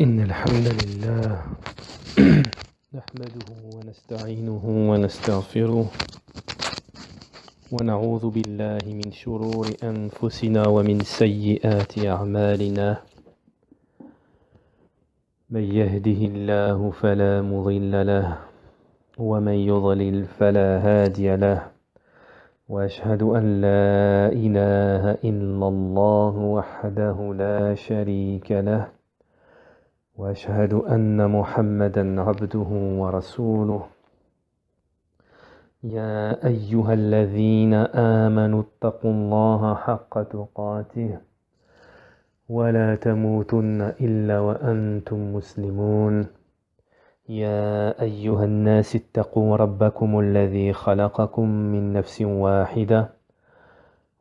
إن الحمد لله نحمده ونستعينه ونستغفره ونعوذ بالله من شرور أنفسنا ومن سيئات أعمالنا من يهده الله فلا مضل له ومن يضلل فلا هادي له وأشهد أن لا إله إلا الله وحده لا شريك له وأشهد أن محمدًا عبده ورسوله يا أيها الذين آمنوا اتقوا الله حق تقاته ولا تموتن إلا وأنتم مسلمون يا أيها الناس اتقوا ربكم الذي خلقكم من نفس واحدة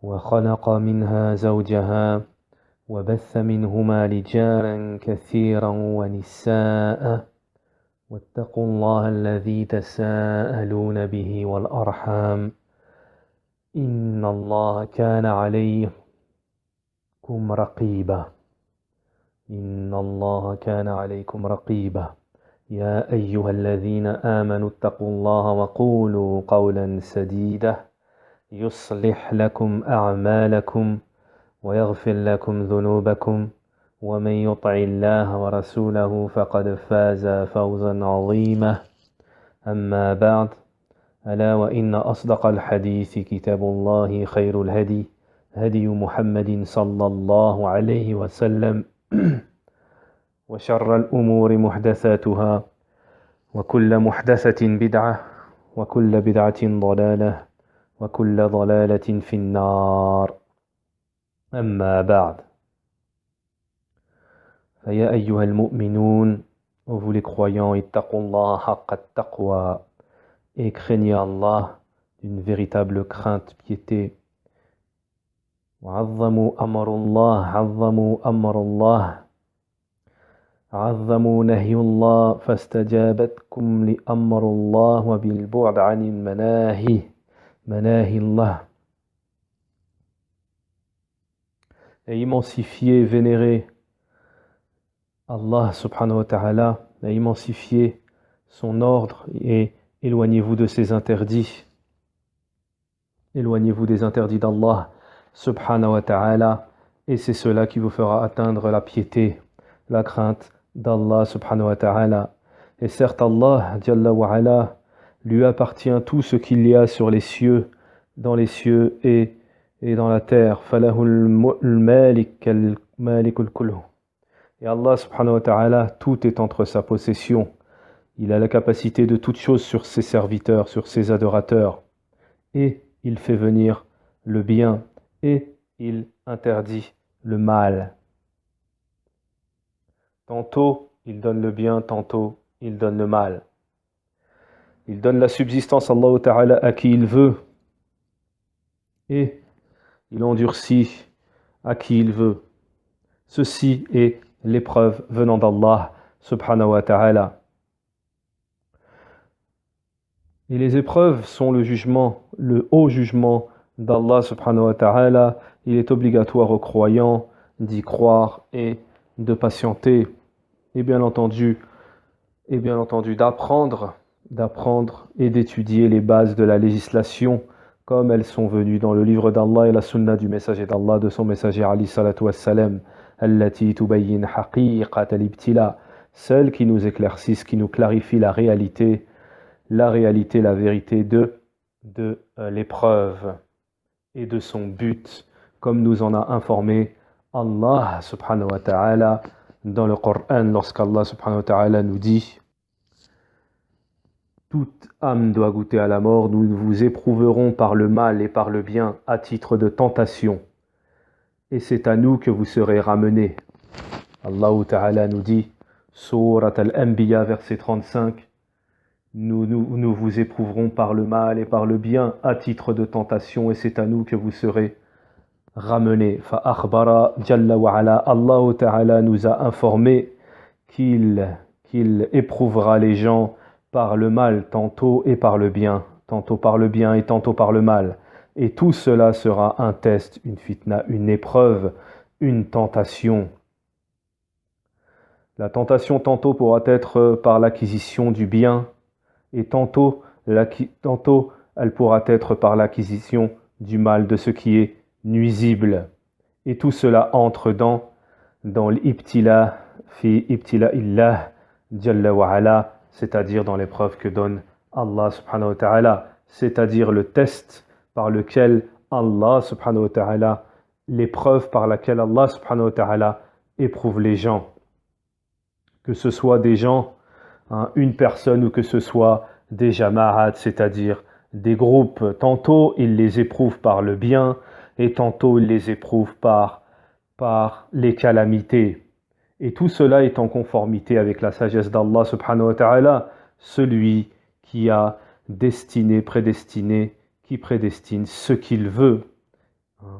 وخلق منها زوجها وبث منهما رجالا كثيرا ونساء واتقوا الله الذي تساءلون به والأرحام إن الله كان عليكم رقيبا يا أيها الذين آمنوا اتقوا الله وقولوا قولا سديدا يصلح لكم أعمالكم ويغفر لكم ذنوبكم ومن يطع الله ورسوله فقد فاز فوزا عظيما أما بعد ألا وإن أصدق الحديث كتاب الله خير الهدي هدي محمد صلى الله عليه وسلم وشر الأمور محدثاتها وكل محدثة بدعة وكل بدعة ضلالة وكل ضلالة في النار أما بعد فيا أيها المؤمنون ô vous les croyants اتقوا الله حق التقوى et craignez Allah d'une véritable crainte piété وعظموا أمر الله عظموا نهي الله فاستجابتكم لأمر الله وبالبعد عن مناهي الله et immensifier, vénérer Allah subhanahu wa ta'ala, à immensifier son ordre et éloignez-vous de ses interdits. Éloignez-vous des interdits d'Allah subhanahu wa ta'ala et c'est cela qui vous fera atteindre la piété, la crainte d'Allah subhanahu wa ta'ala. Et certes Allah jalla wa ala lui appartient tout ce qu'il y a sur les cieux, dans les cieux et dans la terre. Et Allah subhanahu wa ta'ala, tout est entre sa possession. Il a la capacité de toute chose sur ses serviteurs, sur ses adorateurs. Et il fait venir le bien et il interdit le mal. Tantôt il donne le bien, tantôt il donne le mal. Il donne la subsistance Allah ta'ala à qui il veut et il endurcit à qui il veut. Ceci est l'épreuve venant d'Allah subhanahu wa ta'ala. Et les épreuves sont le jugement, le haut jugement d'Allah subhanahu wa ta'ala. Il est obligatoire aux croyants d'y croire et de patienter. Et bien entendu d'apprendre et d'étudier les bases de la législation comme elles sont venues dans le livre d'Allah et la sunna du messager d'Allah, de son messager Ali salatu wassalam, allati tubayyin haqiqat al-ibtila, celles qui nous éclaircissent, qui nous clarifient la réalité, la vérité de l'épreuve et de son but, comme nous en a informé Allah subhanahu wa ta'ala dans le Coran, lorsqu'Allah subhanahu wa ta'ala nous dit: toute âme doit goûter à la mort, nous vous éprouverons par le mal et par le bien à titre de tentation. Et c'est à nous que vous serez ramenés. Allah Ta'ala nous dit, Surat Al-Anbiya, verset 35, nous vous éprouverons par le mal et par le bien à titre de tentation, et c'est à nous que vous serez ramenés. Fa-akhbara Jalla wa ala, Allah Ta'ala nous a informé qu'il éprouvera les gens par le mal tantôt et par le bien, tantôt par le bien et tantôt par le mal. Et tout cela sera un test, une fitna, une épreuve, une tentation. La tentation tantôt pourra être par l'acquisition du bien et tantôt elle pourra être par l'acquisition du mal, de ce qui est nuisible. Et tout cela entre dans l'ibtila fi ibtila illah jalla wa ala, c'est-à-dire dans l'épreuve que donne Allah subhanahu wa ta'ala, c'est-à-dire le test par lequel Allah subhanahu wa ta'ala, l'épreuve par laquelle Allah subhanahu wa ta'ala éprouve les gens. Que ce soit des gens, une personne, ou que ce soit des jama'at, c'est-à-dire des groupes. Tantôt il les éprouve par le bien et tantôt il les éprouve par les calamités. Et tout cela est en conformité avec la sagesse d'Allah subhanahu wa ta'ala, celui qui a prédestiné, qui prédestine ce qu'il veut,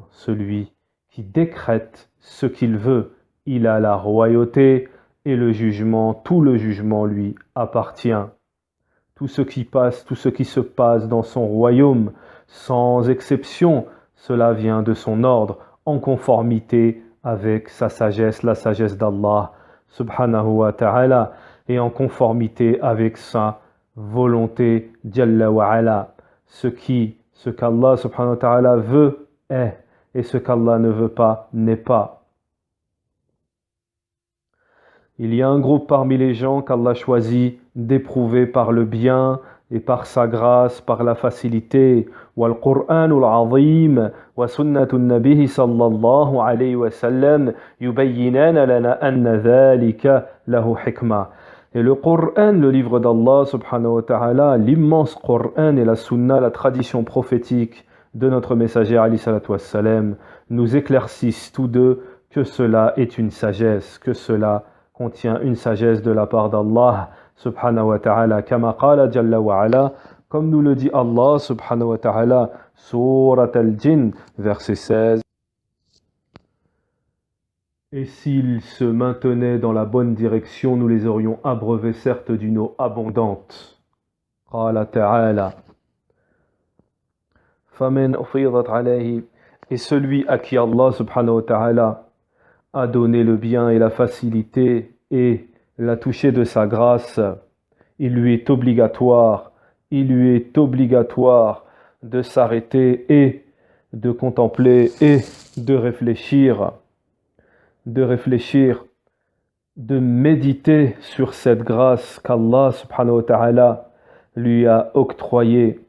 celui qui décrète ce qu'il veut. Il a la royauté et le jugement, tout le jugement lui appartient. Tout ce qui se passe dans son royaume, sans exception, cela vient de son ordre, en conformité avec sa sagesse, la sagesse d'Allah subhanahu wa ta'ala, et en conformité avec sa volonté jalla wa ala. Ce qu'Allah subhanahu wa ta'ala veut est, et ce qu'Allah ne veut pas n'est pas. Il y a un groupe parmi les gens qu'Allah choisit d'éprouver par le bien et par sa grâce, par la facilité. وَالْقُرْآنُ الْعَظِيمُ وَسُنَّةُ النَّبِيِّ صلى الله عليه وسلم يبينان لنا أن ذلك له حكمة. Et le Coran, le livre d'Allah subhanahu wa ta'ala, l'immense Coran et la sunna, la tradition prophétique de notre messager alayhi salatu wassalam, nous éclaircissent tous deux que cela est une sagesse, que cela contient une sagesse de la part d'Allah subhanahu wa ta'ala, kama qala jalla wa ala, comme nous le dit Allah subhanahu wa ta'ala, Surat al-Jinn, verset 16. Et s'ils se maintenaient dans la bonne direction, nous les aurions abreuvés certes d'une eau abondante. Qala ta'ala, faman ufidat alayhi, et celui à qui Allah subhanahu wa ta'ala a donné le bien et la facilité et l'a touché de sa grâce, il lui est obligatoire de s'arrêter et de contempler et de réfléchir, de méditer sur cette grâce qu'Allah subhanahu wa ta'ala lui a octroyée.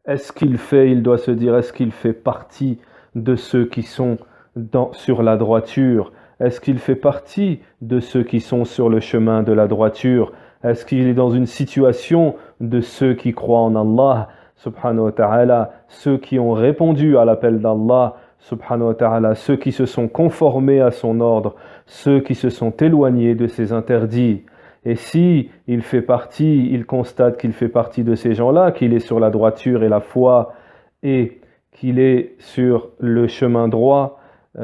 Il doit se dire, est-ce qu'il fait partie de ceux qui sont sur la droiture? Est-ce qu'il fait partie de ceux qui sont sur le chemin de la droiture? Est-ce qu'il est dans une situation de ceux qui croient en Allah subhanahu wa ta'ala, ceux qui ont répondu à l'appel d'Allah subhanahu wa ta'ala, ceux qui se sont conformés à son ordre, ceux qui se sont éloignés de ses interdits? Et si il constate qu'il fait partie de ces gens-là, qu'il est sur la droiture et la foi et qu'il est sur le chemin droit,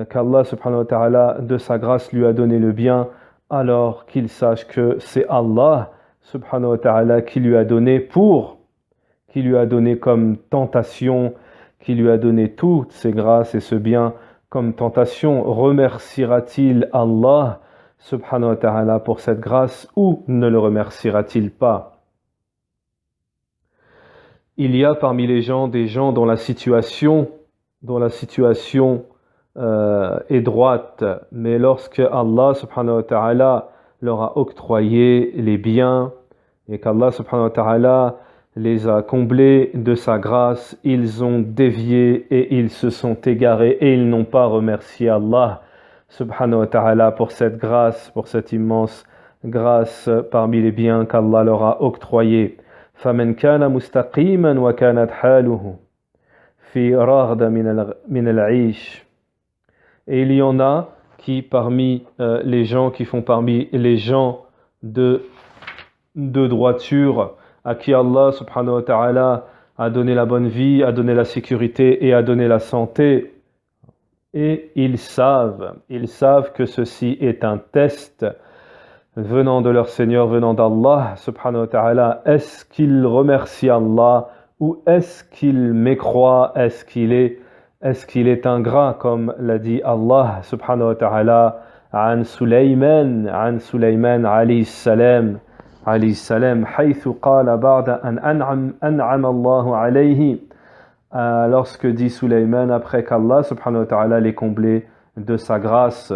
qu'Allah subhanahu wa ta'ala de sa grâce lui a donné le bien, alors qu'il sache que c'est Allah subhanahu wa ta'ala qui lui a donné comme tentation, qui lui a donné toutes ces grâces et ce bien comme tentation. Remerciera-t-il Allah subhanahu wa ta'ala pour cette grâce ou ne le remerciera-t-il pas? Il y a parmi les gens des gens dont la situation est droite, mais lorsque Allah subhanahu wa ta'ala leur a octroyé les biens et qu'Allah subhanahu wa ta'ala les a comblés de sa grâce, ils ont dévié et ils se sont égarés et ils n'ont pas remercié Allah subhanahu wa ta'ala pour cette grâce, pour cette immense grâce parmi les biens qu'Allah leur a octroyés. فَمَنْ كَانَ مُسْتَقِيمًا وَكَانَتْ حَالُهُ فِي رَغْدَ مِنَ الْعِيشِ. Et il y en a qui parmi les gens qui font parmi les gens de droiture, à qui Allah subhanahu wa ta'ala a donné la bonne vie, a donné la sécurité et a donné la santé, et ils savent que ceci est un test venant de leur Seigneur, venant d'Allah subhanahu wa ta'ala. Est-ce qu'ils remercient Allah ou est-ce qu'ils mécroient? Est-ce qu'il est ingrat, comme l'a dit Allah subhanahu wa ta'ala عن سليمان عليه السلام حيث قال بعد أن أنعم الله عليه lorsque dit Sulayman après qu'Allah subhanahu wa ta'ala l'ait comblé de sa grâce.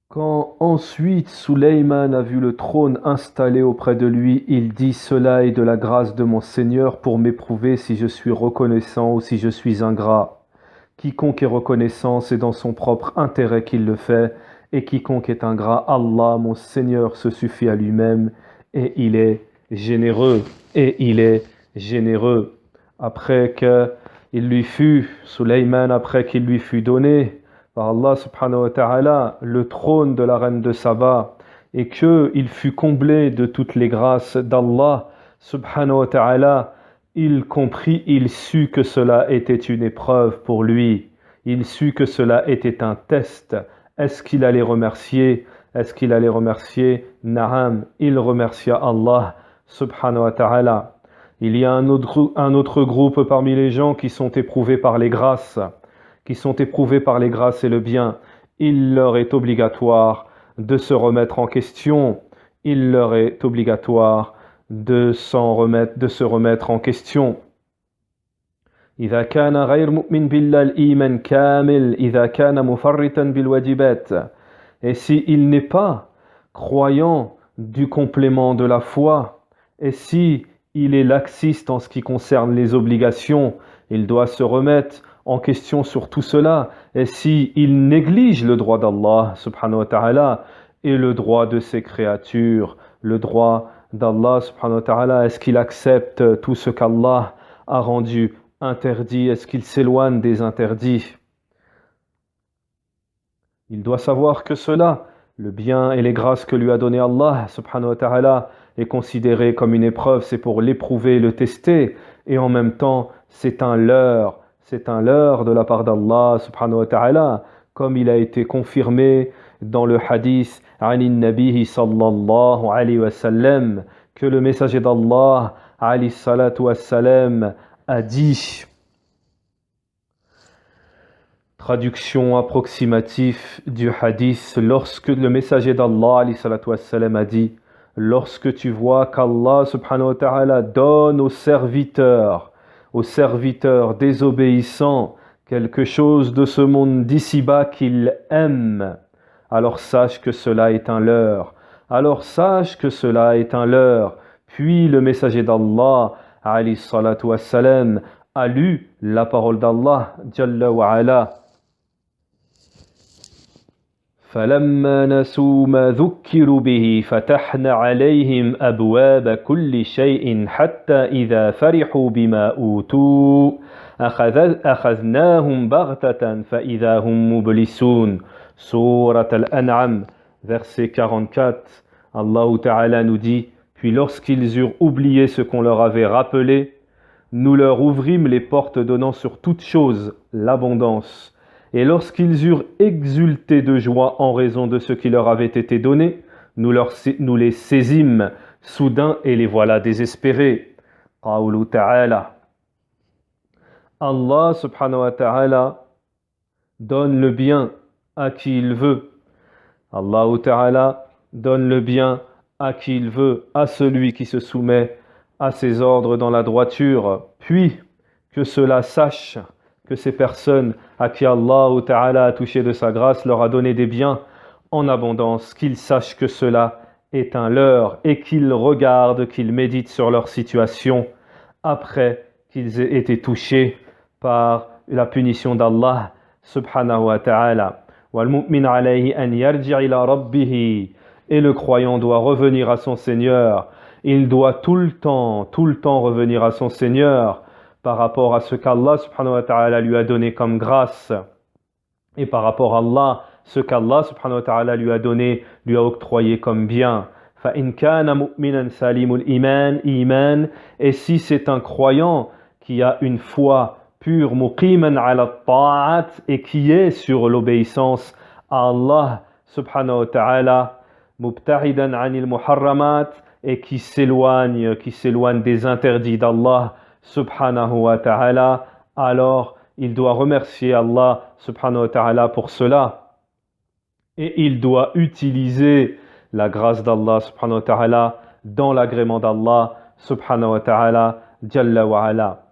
Quand ensuite Sulayman a vu le trône installé auprès de lui, il dit: cela est de la grâce de mon Seigneur pour m'éprouver si je suis reconnaissant ou si je suis ingrat. Quiconque est reconnaissant, c'est dans son propre intérêt qu'il le fait, et quiconque est ingrat, Allah, mon Seigneur, se suffit à lui-même, et il est généreux. Après qu'il lui fut donné par Allah subhanahu wa ta'ala le trône de la reine de Saba, et qu'il fut comblé de toutes les grâces d'Allah subhanahu wa ta'ala, il sut que cela était une épreuve pour lui, il sut que cela était un test. Est-ce qu'il allait remercier? Na'am, il remercia Allah subhanahu wa ta'ala. Il y a un autre groupe parmi les gens qui sont éprouvés par les grâces, et le bien. Il leur est obligatoire de se remettre en question. Il leur est obligatoire de se remettre en question. إذا كان غير مؤمن بالله الإيمان كامل إذا كان مفرطا بالواجبات. Et si il n'est pas croyant du complément de la foi, et si il est laxiste en ce qui concerne les obligations, il doit se remettre en question sur tout cela. Et si il néglige le droit d'Allah subhanahu wa ta'ala et le droit de ses créatures, le droit d'Allah subhanahu wa ta'ala, est-ce qu'il accepte tout ce qu'Allah a rendu interdit? Est-ce qu'il s'éloigne des interdits? Il doit savoir que cela, le bien et les grâces que lui a donné Allah subhanahu wa ta'ala, est considéré comme une épreuve, c'est pour l'éprouver, le tester, et en même temps c'est un leurre de la part d'Allah subhanahu wa ta'ala, comme il a été confirmé dans le hadith anin nabihi sallallahu alayhi wa sallam, que le messager d'Allah alayhi salatu wa sallam a dit. Traduction approximative du hadith: lorsque le messager d'Allah alayhi salatu wa sallam a dit: lorsque tu vois qu'Allah subhanahu wa ta'ala donne aux serviteurs désobéissants quelque chose de ce monde d'ici-bas qu'il aime, alors sache que cela est un leurre. Puis le messager d'Allah alayhi salatu wa sallam a lu la parole d'Allah Jalla wa ala. فلما نسوا ما ذكروا به فتحنا عليهم أبواب كل شيء حتى إذا فرحوا بما أوتوا أخذناهم بغتة فإذا هم مبلسون. Sourate Al-An'am, verset 44. Allah Ta'ala nous dit: puis lorsqu'ils eurent oublié ce qu'on leur avait rappelé, nous leur ouvrîmes les portes donnant sur toute chose l'abondance. Et lorsqu'ils eurent exulté de joie en raison de ce qui leur avait été donné, nous les saisîmes soudain et les voilà désespérés. Qawlu ta'ala. Allah subhanahu wa ta'ala donne le bien à qui il veut. Allah ta'ala donne le bien à qui il veut, à celui qui se soumet à ses ordres dans la droiture. Puis que cela sache que ces personnes à qui Allah Ta'ala a touché de sa grâce leur a donné des biens en abondance, qu'ils sachent que cela est un leurre et qu'ils regardent, qu'ils méditent sur leur situation après qu'ils aient été touchés par la punition d'Allah subhanahu wa ta'ala. وَالْمُؤْمِنَ عَلَيْهِ أَنْ يَرْجِعِ إِلَى رَبِّهِ. Et le croyant doit revenir à son Seigneur. Il doit tout le temps revenir à son Seigneur par rapport à ce qu'Allah subhanahu wa ta'ala lui a donné comme grâce, et par rapport à Allah, ce qu'Allah subhanahu wa ta'ala lui a donné, lui a octroyé comme bien. فَإِنْ كَانَ مُؤْمِنًا سَلِيمُ الْإِيمَانِ. Et si c'est un croyant qui a une foi pure, muqiman ala ta'at, et qui est sur l'obéissance à Allah subhanahu wa ta'ala, mubta'idan anil muharramat, et qui s'éloigne des interdits d'Allah subhanahu wa ta'ala, alors il doit remercier Allah subhanahu wa ta'ala pour cela. Et il doit utiliser la grâce d'Allah subhanahu wa ta'ala dans l'agrément d'Allah subhanahu wa ta'ala jalla wa ala.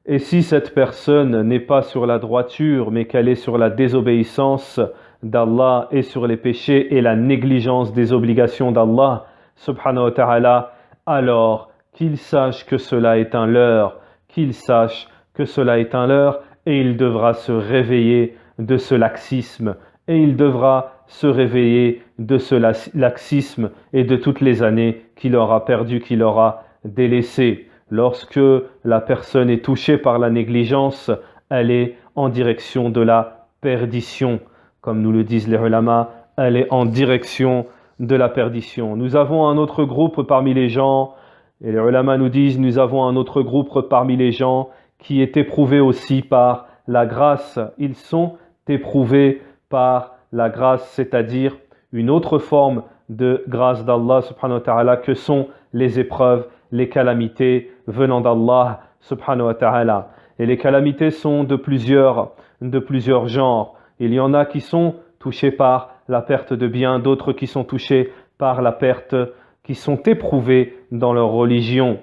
Et si cette personne n'est pas sur la droiture, mais qu'elle est sur la désobéissance d'Allah et sur les péchés et la négligence des obligations d'Allah, subhanahu wa ta'ala, alors qu'il sache que cela est un leurre, qu'il sache que cela est un leurre, et il devra se réveiller de ce laxisme, et il devra se réveiller de ce laxisme et de toutes les années qu'il aura perdues, qu'il aura délaissées. Lorsque la personne est touchée par la négligence, elle est en direction de la perdition. Comme nous le disent les ulama, elle est en direction de la perdition. Nous avons un autre groupe parmi les gens, et les ulama nous disent, nous avons un autre groupe parmi les gens qui est éprouvé aussi par la grâce. Ils sont éprouvés par la grâce, c'est-à-dire une autre forme de grâce d'Allah subhanahu wa ta'ala que sont les épreuves, les calamités venant d'Allah subhanahu wa ta'ala. Et les calamités sont de plusieurs genres. Il y en a qui sont touchés par la perte de biens, d'autres qui sont touchés par la perte, qui sont éprouvés dans leur religion.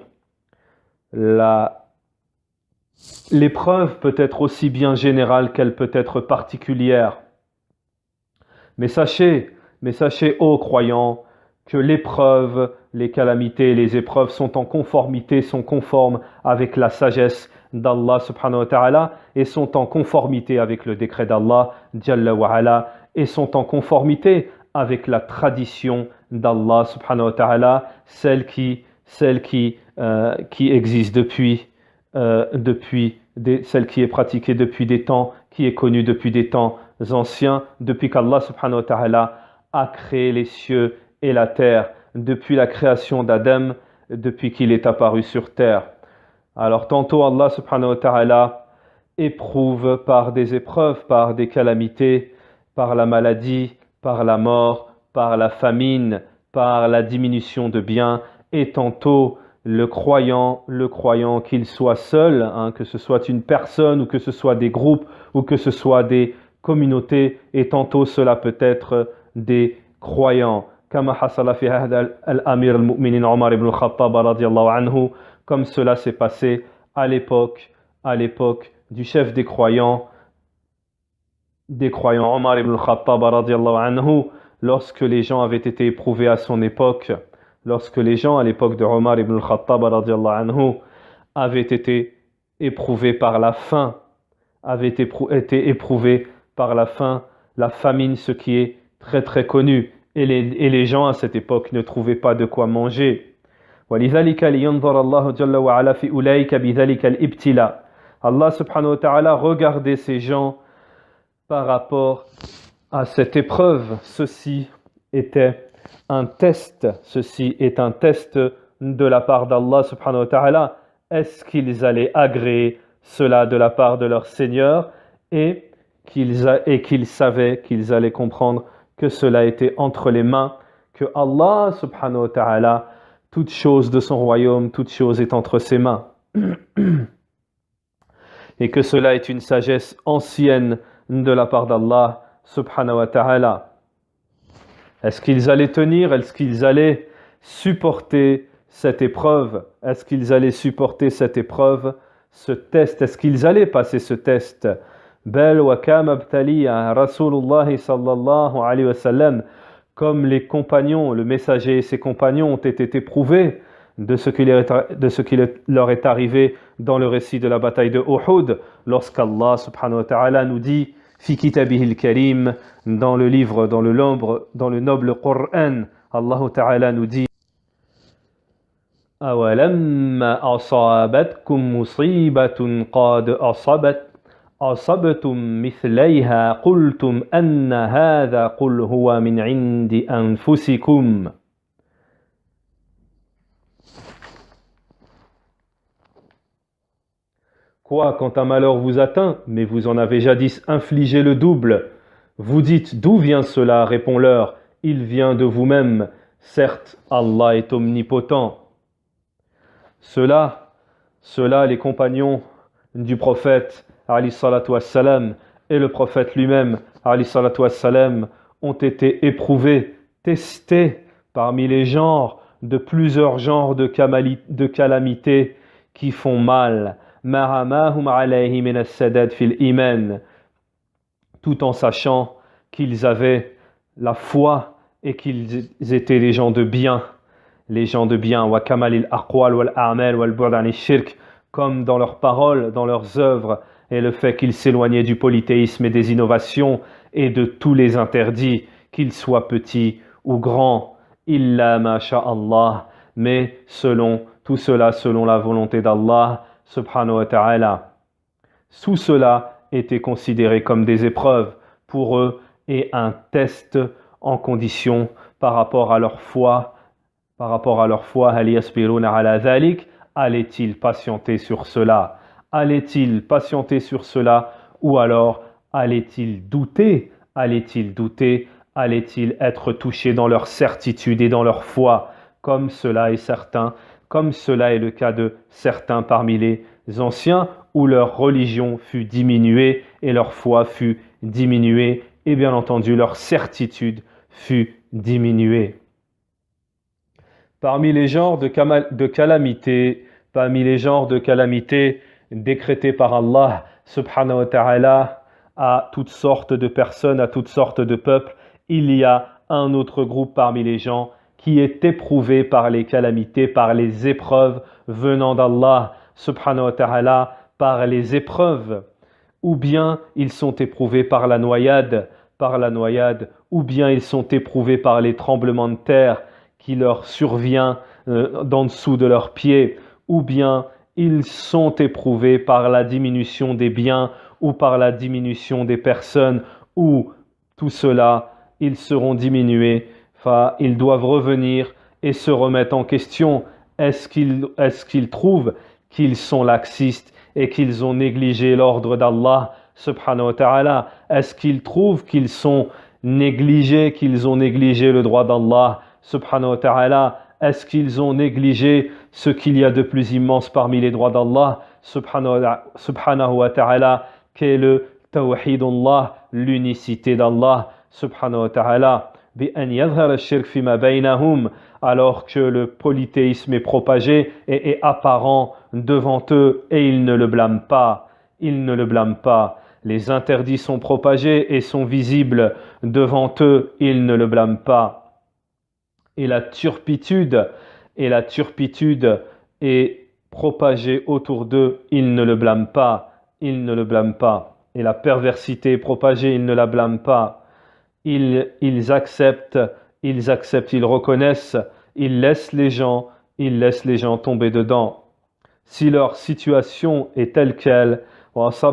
L'épreuve peut être aussi bien générale qu'elle peut être particulière. Mais sachez, ô croyants, que l'épreuve, les calamités, les épreuves sont en conformité, sont conformes avec la sagesse d'Allah subhanahu wa ta'ala et sont en conformité avec le décret d'Allah jalla wa ala et sont en conformité avec la tradition d'Allah subhanahu wa ta'ala, celle qui existe celle qui est pratiquée depuis des temps, qui est connue depuis des temps anciens, depuis qu'Allah subhanahu wa ta'ala a créé les cieux et la terre, depuis la création d'Adam, depuis qu'il est apparu sur terre. Alors tantôt Allah subhanahu wa ta'ala éprouve par des épreuves, par des calamités, par la maladie, par la mort, par la famine, par la diminution de biens, et tantôt le croyant qu'il soit seul, que ce soit une personne ou que ce soit des groupes ou que ce soit des communautés, et tantôt cela peut être des croyants. Kama hasala fi ahd al-amir al-mu'minin Omar ibn al-Khattab radiyallahu anhu, comme cela s'est passé à l'époque du chef des croyants Omar ibn al-Khattab radiyallahu anhu, lorsque les gens avaient été éprouvés à son époque, lorsque les gens à l'époque de Omar ibn al-Khattab radiyallahu anhu avaient été éprouvés par la faim, avaient été éprouvés par la faim, la famine, ce qui est très très connu, et les gens à cette époque ne trouvaient pas de quoi manger. وَلِذَلِكَ لِيَنْظَرَ اللَّهُ جَلَّ وَعَلَا فِي أُولَئِكَ بِذَلِكَ الْإِبْتِلَاءِ. Allah subhanahu wa ta'ala regardait ces gens par rapport à cette épreuve. Ceci était un test, ceci est un test de la part d'Allah subhanahu wa ta'ala. Est-ce qu'ils allaient agréer cela de la part de leur Seigneur et qu'ils savaient, qu'ils allaient comprendre que cela était entre les mains, que Allah subhanahu wa ta'ala, toute chose de son royaume, toute chose est entre ses mains. Et que cela est une sagesse ancienne de la part d'Allah subhanahu wa ta'ala. Est-ce qu'ils allaient tenir? Est-ce qu'ils allaient supporter cette épreuve? Est-ce qu'ils allaient supporter cette épreuve, ce test? Est-ce qu'ils allaient passer ce test? Bel wa kam abtaliya Rasulullah sallallahu alayhi wa sallam, comme les compagnons, le messager et ses compagnons ont été éprouvés de ce qui leur est arrivé dans le récit de la bataille de Uhud, lorsqu'Allah subhanahu wa ta'ala nous dit fi kitabihil karim, dans le livre, dans le noble Coran, Allah ta'ala nous dit awalamma asabatkum musibatun qad أصبتم مثليها قلتم أن هذا قل هو من عند أنفسكم. Quoi, quand un malheur vous atteint, mais vous en avez jadis infligé le double, vous dites d'où vient cela? Réponds-leur, il vient de vous-même. Certes, Allah est omnipotent. Cela, les compagnons du prophète alayhi salatu wassalam, et le prophète lui-même alayhi salatu wassalam ont été éprouvés, testés parmi les genres de plusieurs genres de calamités qui font mal, tout en sachant qu'ils avaient la foi et qu'ils étaient les gens de bien, comme dans leurs paroles, dans leurs œuvres, et le fait qu'ils s'éloignaient du polythéisme et des innovations et de tous les interdits, qu'ils soient petits ou grands, illa ma sha'Allah, mais tout cela selon la volonté d'Allah subhanahu wa ta'ala. Tout cela était considéré comme des épreuves pour eux et un test en condition par rapport à leur foi. Hal yasbiruna ala dhalik, allait-il patienter sur cela? Allait-il patienter sur cela? Ou alors allait-il douter? Allait-il être touché dans leur certitude et dans leur foi, comme cela est le cas de certains parmi les anciens, où leur religion fut diminuée et leur foi fut diminuée, et bien entendu leur certitude fut diminuée. Parmi les genres de calamités décrétées par Allah subhanahu wa ta'ala à toutes sortes de personnes, à toutes sortes de peuples, il y a un autre groupe parmi les gens qui est éprouvé par les calamités, par les épreuves venant d'Allah subhanahu wa ta'ala, par les épreuves, ou bien ils sont éprouvés par la noyade, ou bien ils sont éprouvés par les tremblements de terre qui leur survient d'en dessous de leurs pieds, ou bien ils sont éprouvés par la diminution des biens ou par la diminution des personnes, ou tout cela, ils seront diminués, ils doivent revenir et se remettre en question. Est-ce qu'ils trouvent qu'ils sont laxistes et qu'ils ont négligé l'ordre d'Allah subhanahu wa ta'ala? Est-ce qu'ils trouvent qu'ils sont négligés, qu'ils ont négligé le droit d'Allah subhanahu wa ta'ala? Est-ce qu'ils ont négligé ce qu'il y a de plus immense parmi les droits d'Allah subhanahu wa ta'ala, qu'est le tawhidullah, l'unicité d'Allah subhanahu wa ta'ala, alors que le polythéisme est propagé et est apparent devant eux, et ils ne le blâment pas. Les interdits sont propagés et sont visibles devant eux, ils ne le blâment pas. Et la turpitude est propagée autour d'eux, ils ne le blâment pas. Et la perversité est propagée, ils ne la blâment pas. Ils acceptent, ils reconnaissent, ils laissent les gens tomber dedans. Si leur situation est telle qu'elle, à ce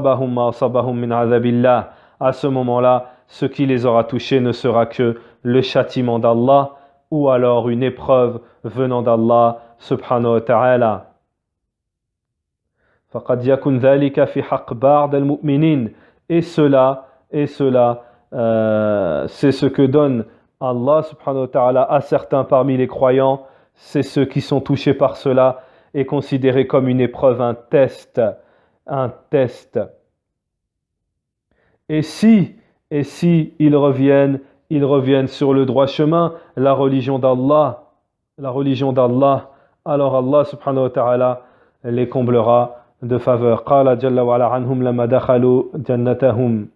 moment-là, ce qui les aura touchés ne sera que le châtiment d'Allah, ou alors une épreuve venant d'Allah subhanahu wa ta'ala. فقد يكون ذلك في حق بعض المؤمنين, et cela c'est ce que donne Allah subhanahu wa ta'ala à certains parmi les croyants. C'est ceux qui sont touchés par cela et considérés comme une épreuve, un test. Et si ils reviennent sur le droit chemin, la religion d'Allah, alors Allah subhanahu wa ta'ala les comblera de faveur. Qala jalla wa ala anhum lama dakhalu jannatahum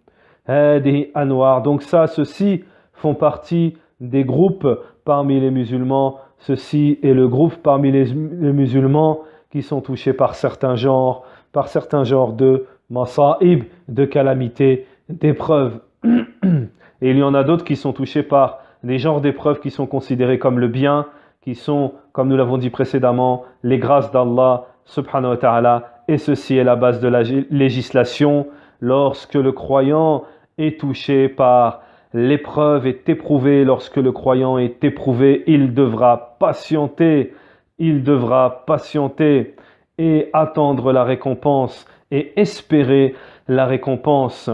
hadihi anwar. Donc ceux-ci font partie des groupes parmi les musulmans. Ceci est le groupe parmi les musulmans qui sont touchés par certains genres de masa'ib, de calamités, d'épreuves. Et il y en a d'autres qui sont touchés par des genres d'épreuves qui sont considérés comme le bien, qui sont, comme nous l'avons dit précédemment, les grâces d'Allah subhanahu wa ta'ala. Et ceci est la base de la législation. Lorsque le croyant est touché par l'épreuve, est éprouvé, lorsque le croyant est éprouvé, il devra patienter et attendre la récompense et espérer la récompense.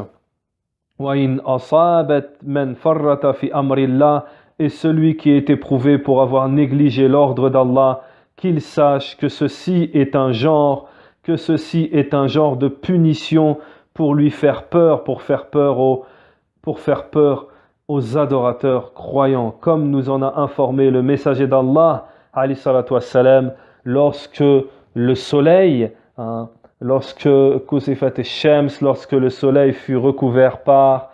Et celui qui est éprouvé pour avoir négligé l'ordre d'Allah, qu'il sache que ceci est un genre que ceci est un genre de punition pour lui faire peur, pour faire peur aux adorateurs croyants, comme nous en a informé le messager d'Allah, alayhi salatu wassalam, lorsque le soleil, lorsque le soleil fut recouvert par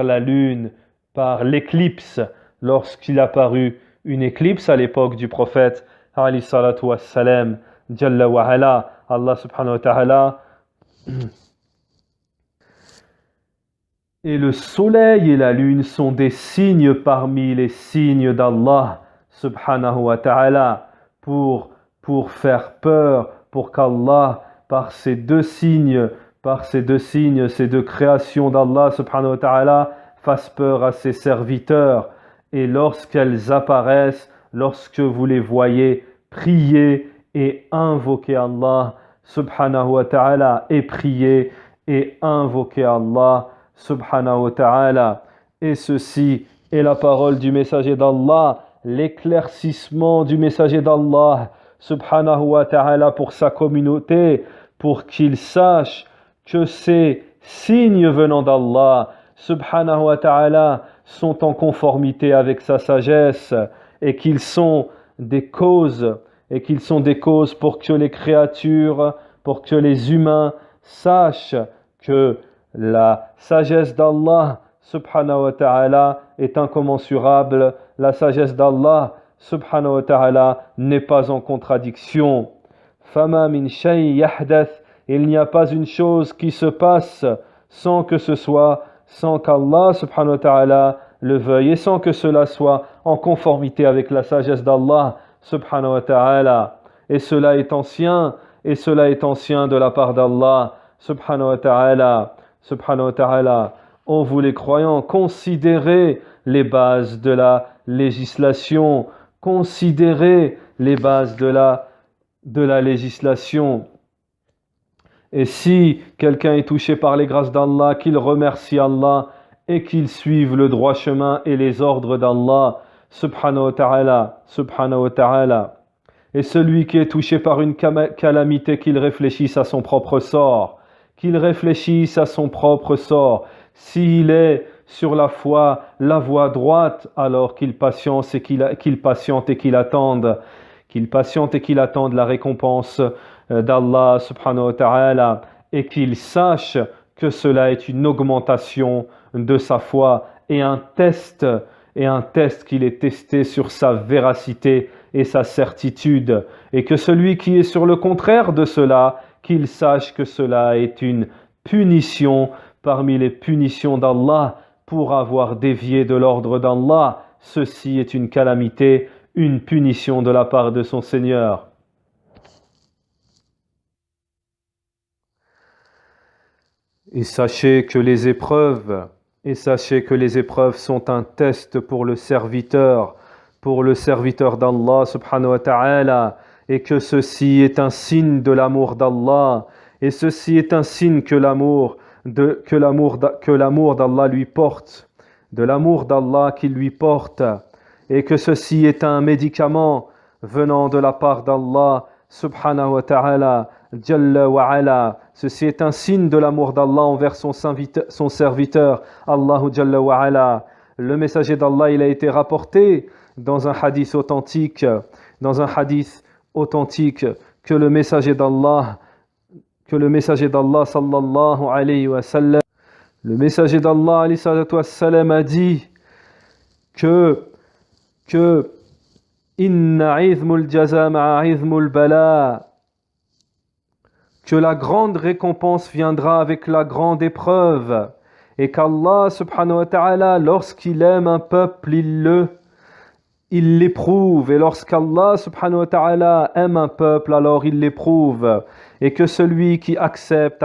la lune, par l'éclipse, lorsqu'il apparut une éclipse à l'époque du prophète, alayhi salatu wassalam, Jalla wa ala, Allah subhanahu wa ta'ala, et le soleil et la lune sont des signes parmi les signes d'Allah subhanahu wa ta'ala pour faire peur, pour qu'Allah, par ces deux signes, ces deux créations d'Allah subhanahu wa ta'ala, fasse peur à ses serviteurs. Et lorsqu'elles apparaissent, lorsque vous les voyez, priez et invoquez Allah subhanahu wa ta'ala, et priez et invoquez Allah subhanahu wa ta'ala. Et ceci est la parole du messager d'Allah, l'éclaircissement du messager d'Allah subhanahu wa ta'ala pour sa communauté, pour qu'ils sachent que ces signes venant d'Allah subhanahu wa ta'ala sont en conformité avec sa sagesse, et qu'ils sont des causes pour que les créatures, pour que les humains sachent que la sagesse d'Allah subhanahu wa ta'ala est incommensurable, la sagesse d'Allah subhanahu wa ta'ala n'est pas en contradiction. Fama min shay yahdath, il n'y a pas une chose qui se passe sans qu'Allah subhanahu wa ta'ala le veuille, et sans que cela soit en conformité avec la sagesse d'Allah subhanahu wa ta'ala. Et cela est ancien de la part d'Allah subhanahu wa ta'ala. Subhanahu wa ta'ala. Ô vous les croyants, considérez les bases de la législation. Considérez les bases de la législation. Et si quelqu'un est touché par les grâces d'Allah, qu'il remercie Allah et qu'il suive le droit chemin et les ordres d'Allah subhanahu wa ta'ala, subhanahu wa ta'ala. Et celui qui est touché par une calamité, qu'il réfléchisse à son propre sort. Qu'il réfléchisse à son propre sort. S'il est sur la voie droite, alors qu'il patiente et qu'il attende la récompense d'Allah subhanahu wa ta'ala, et qu'il sache que cela est une augmentation de sa foi et un test qu'il est testé sur sa véracité et sa certitude, et que celui qui est sur le contraire de cela, qu'il sache que cela est une punition parmi les punitions d'Allah pour avoir dévié de l'ordre d'Allah. Ceci est une calamité, une punition de la part de son Seigneur. Et sachez que les épreuves sont un test pour le serviteur d'Allah subhanahu wa ta'ala, et que ceci est un signe de l'amour d'Allah, et ceci est un signe que l'amour d'Allah lui porte, de l'amour d'Allah qu'il lui porte, et que ceci est un médicament venant de la part d'Allah subhanahu wa ta'ala, Jalla wa ala. Ceci est un signe de l'amour d'Allah envers son serviteur, Allahu Jalla wa ala. Le messager d'Allah, il a été rapporté dans un hadith authentique, que le messager d'Allah sallallahu alayhi wa sallam, le messager d'Allah alayhi salatu wa sallam a dit que inna izmul jaza ma'a izmul bala, que la grande récompense viendra avec la grande épreuve, et qu'Allah subhanahu wa ta'ala, lorsqu'il aime un peuple, il l'éprouve, et lorsqu'Allah subhanahu wa ta'ala aime un peuple, alors il l'éprouve, et que celui qui accepte,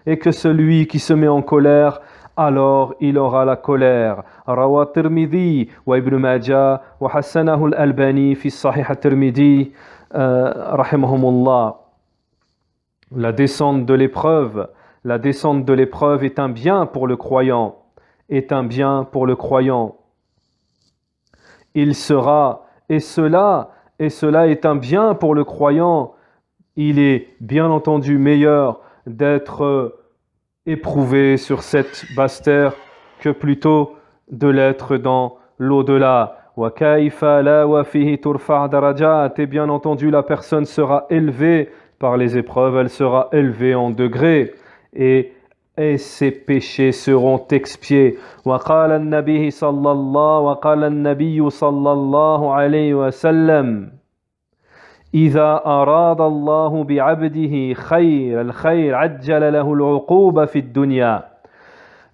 et que celui qui se met en colère, alors il aura la colère. Rawa Tirmidhi wa Ibn Majah wa hassanahu al-Albani fi Sahih at-Tirmidhi rahimahumullah. La descente de l'épreuve est un bien pour le croyant, Il sera, et cela est un bien pour le croyant, il est bien entendu meilleur d'être éprouvé sur cette basse terre que plutôt de l'être dans l'au-delà. Et bien entendu, la personne sera élevée par les épreuves, elle sera élevée en degrés et ses péchés seront expiés. وقال النبي صلى الله عليه وسلم إذا أراد الله بعبده خير الخير عجل له العقوبة في الدنيا.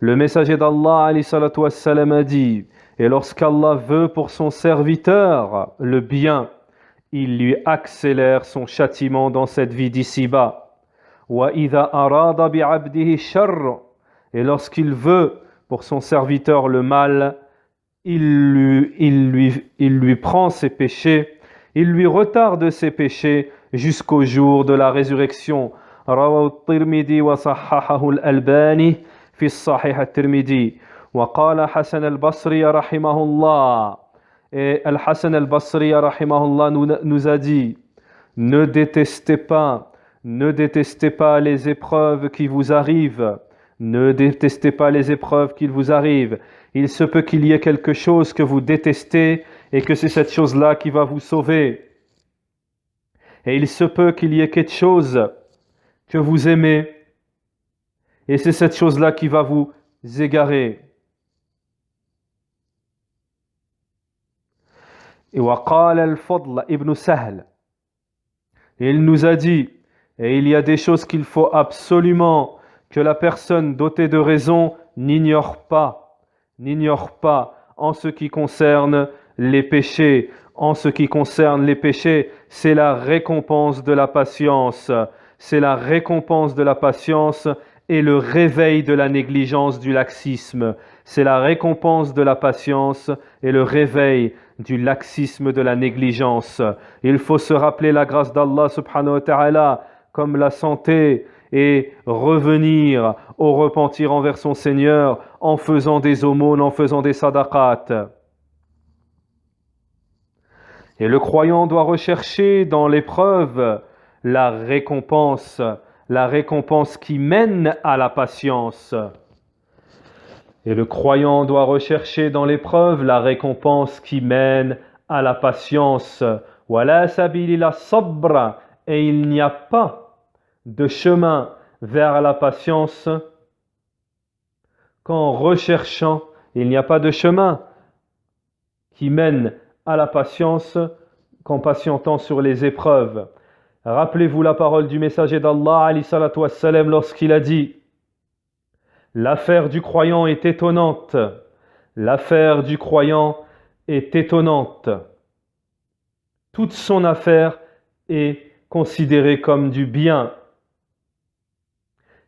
Le messager d'Allah alayhi salatu wassalam a dit, et lorsqu'Allah veut pour son serviteur le bien, il lui accélère son châtiment dans cette vie d'ici-bas. وَإِذَا أَرَادَ بِعَبْدِهِ الشَّرَّ. Et lorsqu'il veut pour son serviteur le mal, il lui prend ses péchés, il lui retarde ses péchés jusqu'au jour de la résurrection. رواه الترمذي وصححه الألباني في الصحيح الترمذي. وقال حسن البصري رحمه الله. Et Al-Hassan al-Basri rahimahullah nous a dit, ne détestez pas les épreuves qui vous arrivent. Ne détestez pas les épreuves qui vous arrivent. Il se peut qu'il y ait quelque chose que vous détestez et que c'est cette chose-là qui va vous sauver. Et il se peut qu'il y ait quelque chose que vous aimez et c'est cette chose-là qui va vous égarer. Et وقال الفضل ibn Sahl. Il nous a dit, et il y a des choses qu'il faut absolument que la personne dotée de raison n'ignore pas en ce qui concerne les péchés. En ce qui concerne les péchés, c'est la récompense de la patience. C'est la récompense de la patience et le réveil de la négligence du laxisme. C'est la récompense de la patience et le réveil du laxisme de la négligence. Il faut se rappeler la grâce d'Allah subhanahu wa ta'ala comme la santé et revenir au repentir envers son Seigneur en faisant des aumônes, en faisant des sadaqat. Et le croyant doit rechercher dans l'épreuve la récompense qui mène à la patience. Et le croyant doit rechercher dans l'épreuve la récompense qui mène à la patience. Wala sabilila sabra. Et il n'y a pas de chemin vers la patience qu'en recherchant, il n'y a pas de chemin qui mène à la patience qu'en patientant sur les épreuves. Rappelez-vous la parole du messager d'Allah alayhi salatu wassalam lorsqu'il a dit: l'affaire du croyant est étonnante. L'affaire du croyant est étonnante. Toute son affaire est considérée comme du bien.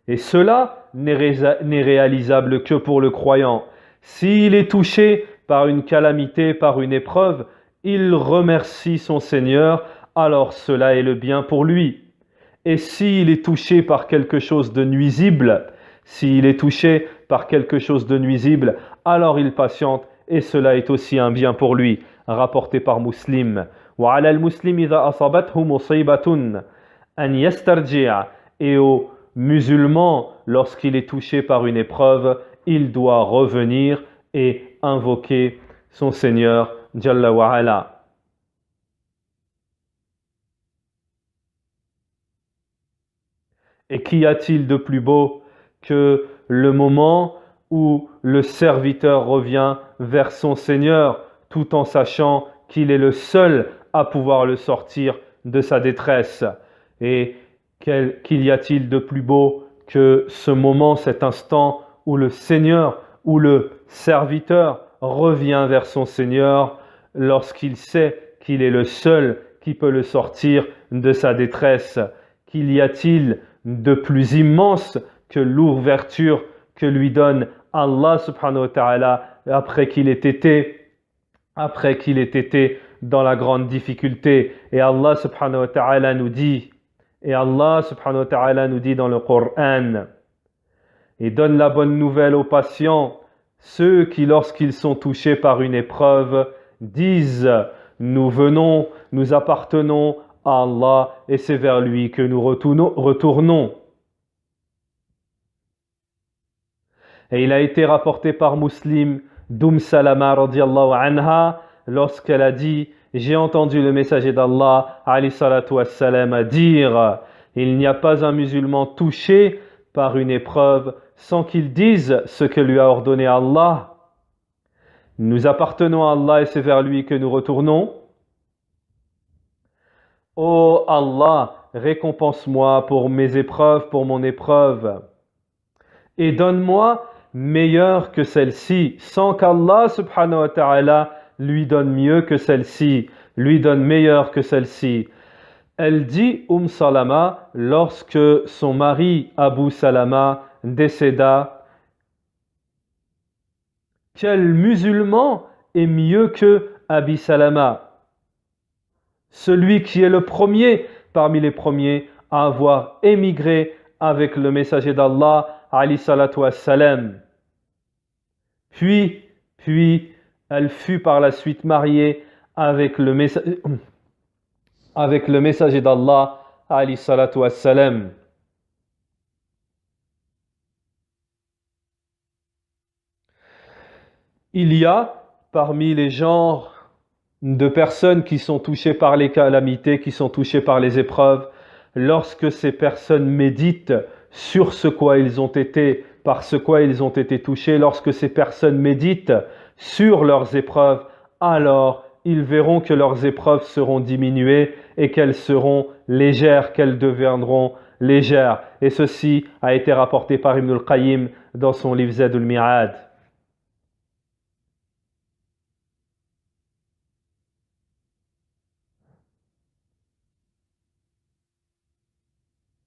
Et cela n'est réalisable que pour le croyant. S'il est touché par une calamité, par une épreuve, il remercie son Seigneur, alors cela est le bien pour lui. Et s'il est touché par quelque chose de nuisible, alors il patiente et cela est aussi un bien pour lui. Rapporté par Muslim. وعلى المسلم إذا أصابته مصيبة أن يسترجع. Et au musulman, lorsqu'il est touché par une épreuve, il doit revenir et invoquer son Seigneur Jalla wa Ala. Et qu'y a-t-il de plus beau que le moment où le serviteur revient vers son Seigneur tout en sachant qu'il est le seul à pouvoir le sortir de sa détresse. Et qu'il y a-t-il de plus beau que ce moment, cet instant où le Seigneur, où le serviteur revient vers son Seigneur lorsqu'il sait qu'il est le seul qui peut le sortir de sa détresse. Qu'il y a-t-il de plus immense que l'ouverture que lui donne Allah subhanahu wa ta'ala après qu'il ait été dans la grande difficulté. Et Allah subhanahu wa ta'ala nous dit dans le Coran, et donne la bonne nouvelle aux patients, ceux qui lorsqu'ils sont touchés par une épreuve disent: nous appartenons à Allah et c'est vers lui que nous retournons. Et il a été rapporté par Muslim Salama radiallahu anha lorsqu'elle a dit: j'ai entendu le messager d'Allah alayhi salatu wassalam dire: il n'y a pas un musulman touché par une épreuve sans qu'il dise ce que lui a ordonné Allah. Nous appartenons à Allah et c'est vers lui que nous retournons. Ô Allah, récompense-moi pour mes épreuves, pour mon épreuve, et donne-moi meilleure que celle-ci, sans qu'Allah subhanahu wa ta'ala lui donne mieux que celle-ci, lui donne meilleure que celle-ci. Elle dit, Salama, lorsque son mari Abu Salama décéda: quel musulman est mieux que Abi Salama, celui qui est le premier parmi les premiers à avoir émigré avec le messager d'Allah alayhi salatu wassalam. Puis, elle fut par la suite mariée avec le messager d'Allah alayhi salatu wassalam. Il y a parmi les genres de personnes qui sont touchées par les calamités, qui sont touchées par les épreuves, lorsque ces personnes méditent sur ce quoi ils ont été, par ce quoi ils ont été touchés, lorsque ces personnes méditent sur leurs épreuves, alors ils verront que leurs épreuves seront diminuées et qu'elles seront légères, qu'elles deviendront légères. Et ceci a été rapporté par Ibn al-Qayyim dans son livre Zadul Mi'ad.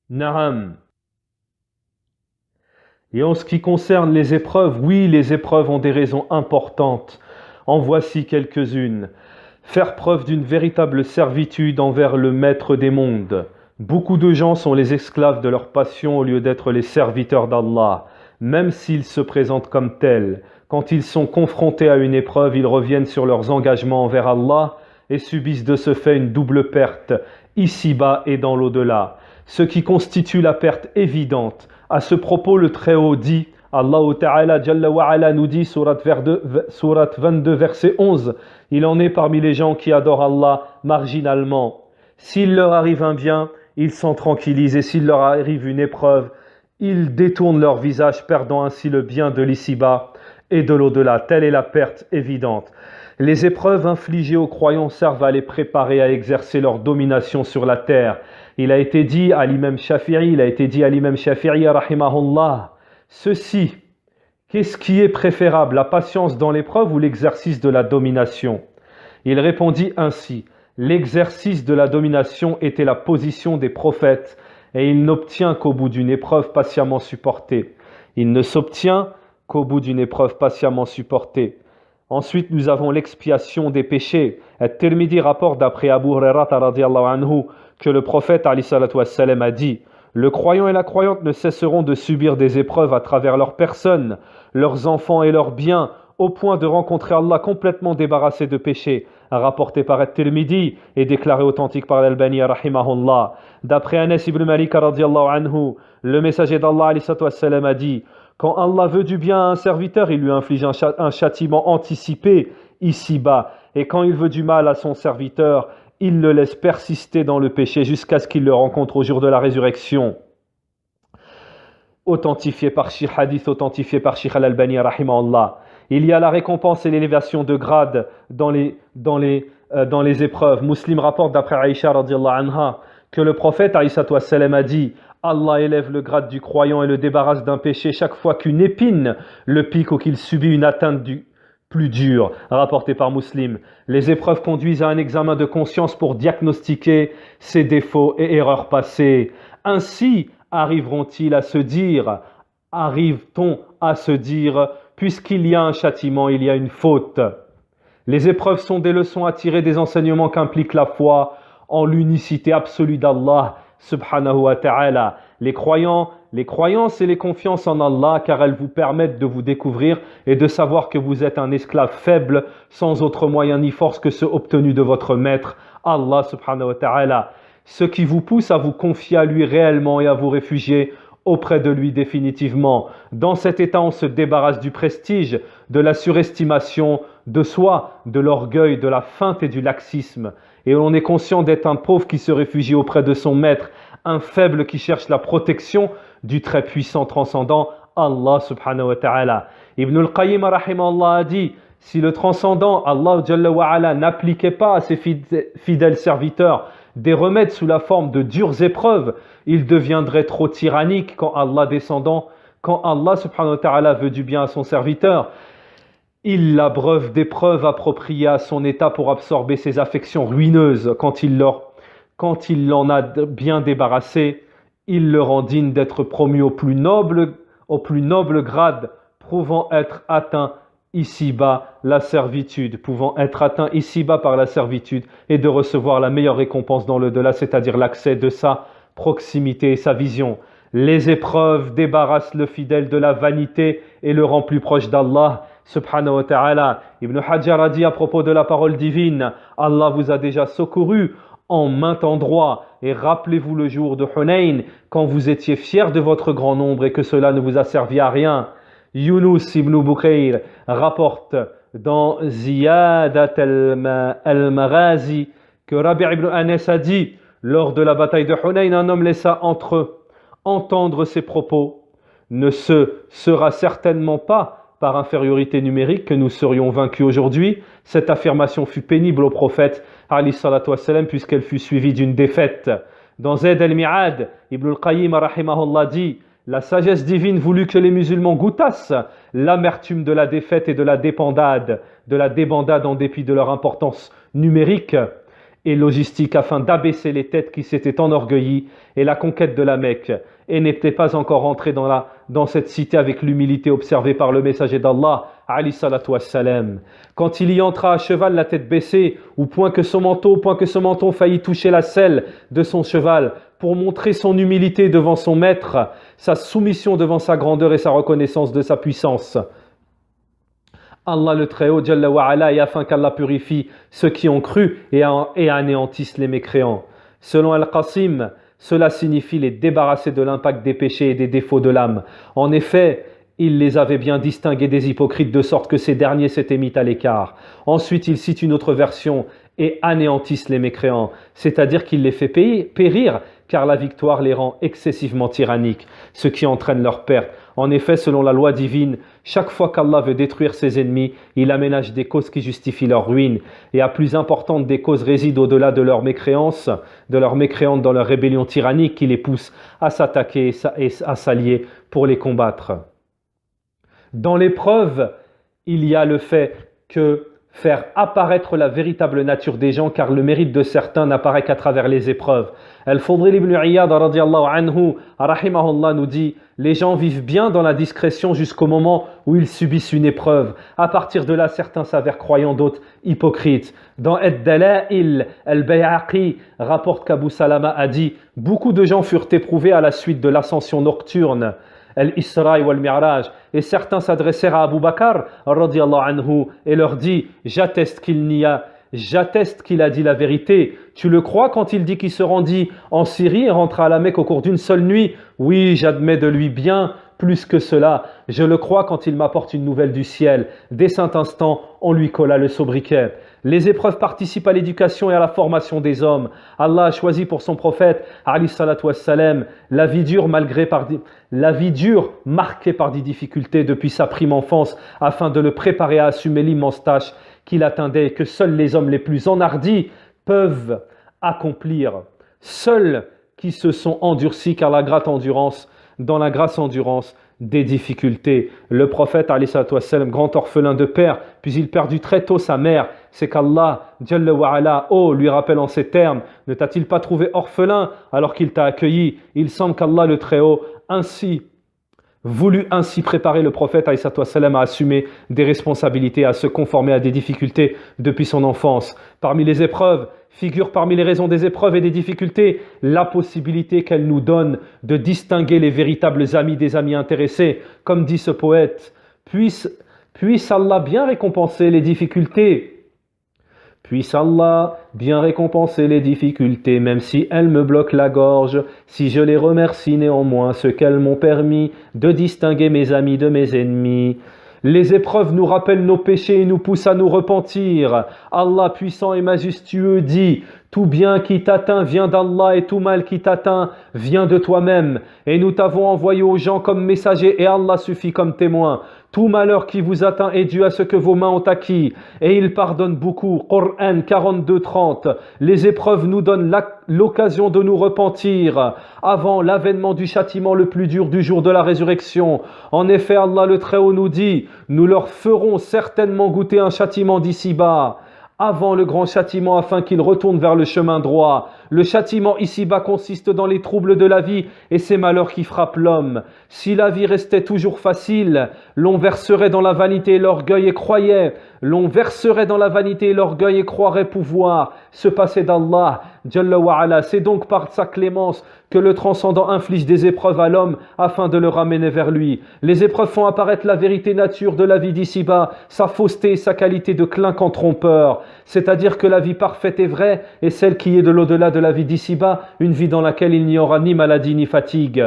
Na'am. Et en ce qui concerne les épreuves, oui, les épreuves ont des raisons importantes. En voici quelques-unes. Faire preuve d'une véritable servitude envers le maître des mondes. Beaucoup de gens sont les esclaves de leur passion au lieu d'être les serviteurs d'Allah. Même s'ils se présentent comme tels, quand ils sont confrontés à une épreuve, ils reviennent sur leurs engagements envers Allah et subissent de ce fait une double perte, ici-bas et dans l'au-delà. Ce qui constitue la perte évidente. À ce propos, le Très-Haut dit, Allah Ta'ala Jalla wa Ala nous dit, sourate 22, verset 11, il en est parmi les gens qui adorent Allah marginalement. S'il leur arrive un bien, ils s'en tranquillisent, et s'il leur arrive une épreuve, ils détournent leur visage, perdant ainsi le bien de l'ici-bas et de l'au-delà. Telle est la perte évidente. Les épreuves infligées aux croyants servent à les préparer à exercer leur domination sur la terre. Il a été dit à l'imam Shafi'i, rahimahullah, ceci, qu'est-ce qui est préférable, la patience dans l'épreuve ou l'exercice de la domination? Il répondit ainsi: l'exercice de la domination était la position des prophètes, et il n'obtient qu'au bout d'une épreuve patiemment supportée. Il ne s'obtient qu'au bout d'une épreuve patiemment supportée. Ensuite, nous avons l'expiation des péchés. At-Tirmidhi rapporte d'après Abu Hurairah radiyallahu anhu que le prophète alayhi salatu wassalam a dit: le croyant et la croyante ne cesseront de subir des épreuves à travers leur personne, leurs enfants et leurs biens, au point de rencontrer Allah complètement débarrassé de péchés, rapporté par At-Tirmidhi et déclaré authentique par Al-Albani rahimahullah. D'après Anas ibn Malik radiyallahu anhu, le messager d'Allah alayhi salatu wassalam a dit: quand Allah veut du bien à un serviteur, il lui inflige un châtiment anticipé ici-bas. Et quand il veut du mal à son serviteur, il le laisse persister dans le péché jusqu'à ce qu'il le rencontre au jour de la résurrection. Authentifié par Sheikh Al-Albani rahimahullah. Il y a la récompense et l'élévation de grade dans les épreuves. Muslim rapporte d'après Aïcha radiyallahu anha que le prophète alayhi wassalam a dit: Allah élève le grade du croyant et le débarrasse d'un péché chaque fois qu'une épine le pique ou qu'il subit une atteinte plus dure. Rapporté par Muslim. Les épreuves conduisent à un examen de conscience pour diagnostiquer ses défauts et erreurs passées. Ainsi arrive-t-on à se dire, puisqu'il y a un châtiment, il y a une faute. Les épreuves sont des leçons à tirer des enseignements qu'implique la foi en l'unicité absolue d'Allah subhanahu wa ta'ala. Les croyances et les confiances en Allah, car elles vous permettent de vous découvrir et de savoir que vous êtes un esclave faible, sans autre moyen ni force que ceux obtenus de votre maître, Allah subhanahu wa ta'ala. ce qui vous pousse à vous confier à lui réellement et à vous réfugier auprès de lui définitivement. Dans cet état, on se débarrasse du prestige, de la surestimation de soi, de l'orgueil, de la feinte et du laxisme. Et on est conscient d'être un pauvre qui se réfugie auprès de son maître, un faible qui cherche la protection du très puissant transcendant, Allah subhanahu wa ta'ala. Ibn al-Qayyim rahimahullah a dit, si le transcendant, Allah Jalla wa ala, n'appliquait pas à ses fidèles serviteurs des remèdes sous la forme de dures épreuves, il deviendrait trop tyrannique quand Allah subhanahu wa ta'ala veut du bien à son serviteur. Il l'abreuve d'épreuves appropriées à son état pour absorber ses affections ruineuses. Quand il l'en a bien débarrassé, il le rend digne d'être promu au plus noble grade, pouvant être atteint ici-bas par la servitude et de recevoir la meilleure récompense dans l'au-delà, c'est-à-dire l'accès de sa proximité et sa vision. Les épreuves débarrassent le fidèle de la vanité et le rend plus proche d'Allah subhanahu wa ta'ala. Ibn Hajar a dit à propos de la parole divine, Allah vous a déjà secouru en maint endroit, et rappelez-vous le jour de Hunayn quand vous étiez fiers de votre grand nombre et que cela ne vous a servi à rien. Yunus ibn Bukayr rapporte dans Ziyadat al-Maghazi que Rabi' ibn Anas a dit, lors de la bataille de Hunayn, un homme laissa entendre ses propos. Ne sera certainement pas par infériorité numérique que nous serions vaincus aujourd'hui. Cette affirmation fut pénible au prophète alayhi salatu wassalam, puisqu'elle fut suivie d'une défaite. Dans Zayd al-Mi'ad, Ibn al-Qayyim rahimahullah dit, la sagesse divine voulut que les musulmans goûtassent l'amertume de la défaite et de la débandade en dépit de leur importance numérique et logistique, afin d'abaisser les têtes qui s'étaient enorgueillies, et la conquête de la Mecque, et n'était pas encore entré dans cette cité avec l'humilité observée par le messager d'Allah, alayhi salatu wassalam. Quand il y entra à cheval la tête baissée, au point que son menton faillit toucher la selle de son cheval, pour montrer son humilité devant son maître, sa soumission devant sa grandeur et sa reconnaissance de sa puissance. Allah le Très-Haut, Jalla wa ala, et afin qu'Allah purifie ceux qui ont cru et anéantisse les mécréants. Selon Al-Qasim, cela signifie les débarrasser de l'impact des péchés et des défauts de l'âme. En effet, il les avait bien distingués des hypocrites de sorte que ces derniers s'étaient mis à l'écart. Ensuite, il cite une autre version et anéantissent les mécréants, c'est-à-dire qu'il les fait périr, car la victoire les rend excessivement tyranniques, ce qui entraîne leur perte. En effet, selon la loi divine, chaque fois qu'Allah veut détruire ses ennemis, il aménage des causes qui justifient leur ruine. Et à plus importante des causes résident au-delà de leur mécréance, dans leur rébellion tyrannique qui les pousse à s'attaquer et à s'allier pour les combattre. Dans l'épreuve, il y a le fait que faire apparaître la véritable nature des gens, car le mérite de certains n'apparaît qu'à travers les épreuves. Al-Fudayl ibn Iyad radiyallahu anhu, rahimahullah, nous dit, les gens vivent bien dans la discrétion jusqu'au moment où ils subissent une épreuve. À partir de là, certains s'avèrent croyants, d'autres hypocrites. Dans Ad-Dala'il, Al-Bayhaqi rapporte qu'Abu Salama a dit, beaucoup de gens furent éprouvés à la suite de l'ascension nocturne, Al-Isra wal-Mi'raj, et certains s'adressèrent à Abu Bakr radiyallahu anhu et leur dit, j'atteste qu'il a dit la vérité. Tu le crois quand il dit qu'il se rendit en Syrie et rentra à la Mecque au cours d'une seule nuit? Oui, j'admets de lui bien plus que cela. Je le crois quand il m'apporte une nouvelle du ciel. Dès cet instant, on lui colla le sobriquet. Les épreuves participent à l'éducation et à la formation des hommes. Allah a choisi pour son prophète, alayhi salatu wassalam, la vie dure marquée par des difficultés depuis sa prime enfance, afin de le préparer à assumer l'immense tâche qu'il attendait et que seuls les hommes les plus enhardis peuvent accomplir. Seuls qui se sont endurcis dans la grasse endurance des difficultés. Le prophète, alayhi salatu wassalam, grand orphelin de père, puis il perdit très tôt sa mère. C'est qu'Allah, Jalla wa ala, lui rappelle en ces termes, ne t'a-t-il pas trouvé orphelin alors qu'il t'a accueilli? Il semble qu'Allah le Très-Haut voulu ainsi préparer le prophète alayhi salatu wassalam à assumer des responsabilités, à se conformer à des difficultés depuis son enfance. Parmi les épreuves, figure parmi les raisons des épreuves et des difficultés la possibilité qu'elle nous donne de distinguer les véritables amis des amis intéressés. Comme dit ce poète, puisse Allah bien récompenser les difficultés, Puisse Allah bien récompenser les difficultés, même si elles me bloquent la gorge, si je les remercie néanmoins, ce qu'elles m'ont permis de distinguer mes amis de mes ennemis. Les épreuves nous rappellent nos péchés et nous poussent à nous repentir. Allah puissant et majestueux dit: tout bien qui t'atteint vient d'Allah et tout mal qui t'atteint vient de toi-même. Et nous t'avons envoyé aux gens comme messager et Allah suffit comme témoin. Tout malheur qui vous atteint est dû à ce que vos mains ont acquis. Et il pardonne beaucoup. Coran 42-30. Les épreuves nous donnent l'occasion de nous repentir avant l'avènement du châtiment le plus dur du jour de la résurrection. En effet, Allah le Très-Haut nous dit: nous leur ferons certainement goûter un châtiment d'ici-bas avant le grand châtiment afin qu'ils retournent vers le chemin droit. Le châtiment ici-bas consiste dans les troubles de la vie et ces malheurs qui frappent l'homme. Si la vie restait toujours facile, l'on verserait dans la vanité et l'orgueil et croyait. L'on verserait dans la vanité et l'orgueil et croirait pouvoir se passer d'Allah. Jalla wa ala. C'est donc par sa clémence que le transcendant inflige des épreuves à l'homme afin de le ramener vers lui. Les épreuves font apparaître la vérité nature de la vie d'ici-bas, sa fausseté et sa qualité de clinquant trompeur. C'est-à-dire que la vie parfaite est vraie et celle qui est de l'au-delà de la vie d'ici-bas, une vie dans laquelle il n'y aura ni maladie ni fatigue.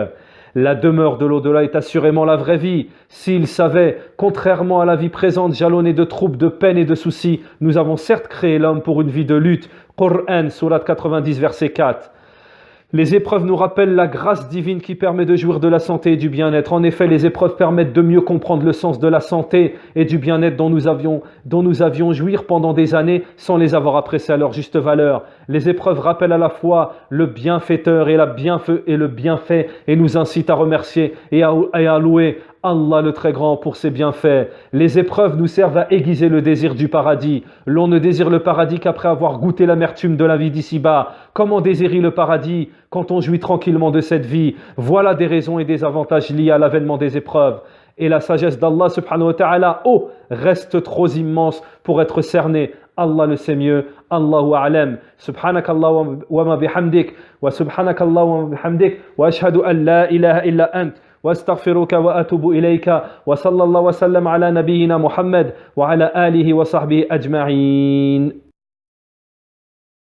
La demeure de l'au-delà est assurément la vraie vie. S'il savait, contrairement à la vie présente jalonnée de troubles, de peines et de soucis, nous avons certes créé l'homme pour une vie de lutte. Coran, sourate 90, verset 4. Les épreuves nous rappellent la grâce divine qui permet de jouir de la santé et du bien-être. En effet, les épreuves permettent de mieux comprendre le sens de la santé et du bien-être dont nous avions jouir pendant des années sans les avoir appréciés à leur juste valeur. Les épreuves rappellent à la fois le bienfaiteur et le bienfait et nous incitent à remercier et à louer Allah le très grand pour ses bienfaits. Les épreuves nous servent à aiguiser le désir du paradis. L'on ne désire le paradis qu'après avoir goûté l'amertume de la vie d'ici-bas. Comment désirer le paradis quand on jouit tranquillement de cette vie? Voilà des raisons et des avantages liés à l'avènement des épreuves. Et la sagesse d'Allah subhanahu wa ta'ala, reste trop immense pour être cernée. Allah le sait mieux. Allahu a'lam. Subhanakallah wa ma bihamdik. Wa subhanakallah wa ma bihamdik. Wa ashhadu an la ilaha illa ant. واستغفرك واتوب اليك وصلى الله وسلم على نبينا محمد وعلى اله وصحبه اجمعين.